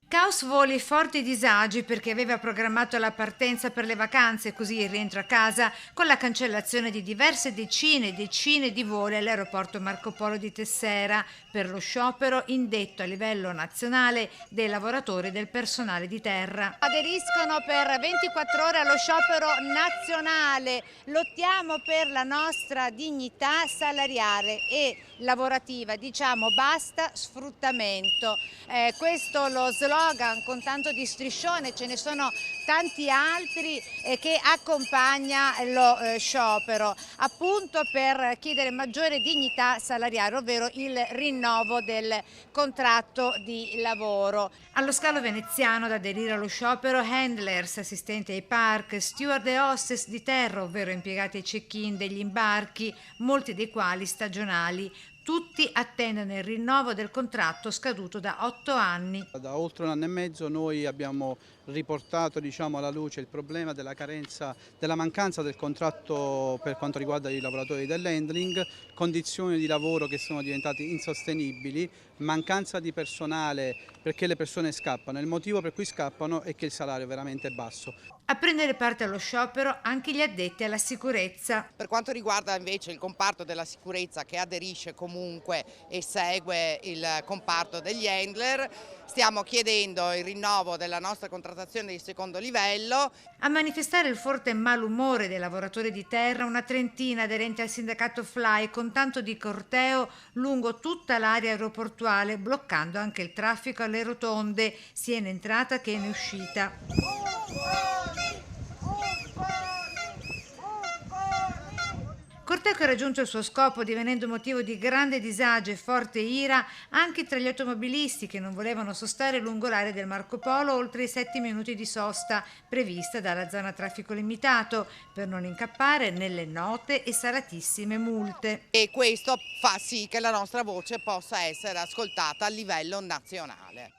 Caos voli e forti disagi perché aveva programmato la partenza per le vacanze, così il rientro a casa con la cancellazione di diverse decine e decine di voli all'aeroporto Marco Polo di Tessera per lo sciopero indetto a livello nazionale dei lavoratori e del personale di terra. Aderiscono per 24 ore allo sciopero nazionale. Lottiamo per la nostra dignità salariale e lavorativa. Diciamo basta sfruttamento. Questo lo slogan con tanto di striscione, ce ne sono tanti altri che accompagna lo sciopero, appunto per chiedere maggiore dignità salariale, ovvero il rinnovo del contratto di lavoro. Allo scalo veneziano ad aderire allo sciopero handlers, assistenti ai park, steward e hostess di terra, ovvero impiegati ai check-in degli imbarchi, molti dei quali stagionali. Tutti attendono il rinnovo del contratto scaduto da 8 anni. Da oltre un anno e mezzo noi abbiamo riportato, alla luce il problema della carenza, della mancanza del contratto per quanto riguarda i lavoratori dell'handling, condizioni di lavoro che sono diventate insostenibili, mancanza di personale perché le persone scappano. Il motivo per cui scappano è che il salario è veramente basso. A prendere parte allo sciopero anche gli addetti alla sicurezza. Per quanto riguarda invece il comparto della sicurezza che aderisce comunque e segue il comparto degli handler, stiamo chiedendo il rinnovo della nostra contrattazione di secondo livello. A manifestare il forte malumore dei lavoratori di terra una trentina aderenti al sindacato FLY con tanto di corteo lungo tutta l'area aeroportuale, bloccando anche il traffico alle rotonde, sia in entrata che in uscita. Corteo che ha raggiunto il suo scopo divenendo motivo di grande disagio e forte ira anche tra gli automobilisti che non volevano sostare lungo l'area del Marco Polo oltre i 7 minuti di sosta prevista dalla zona traffico limitato per non incappare nelle note e salatissime multe. E questo fa sì che la nostra voce possa essere ascoltata a livello nazionale.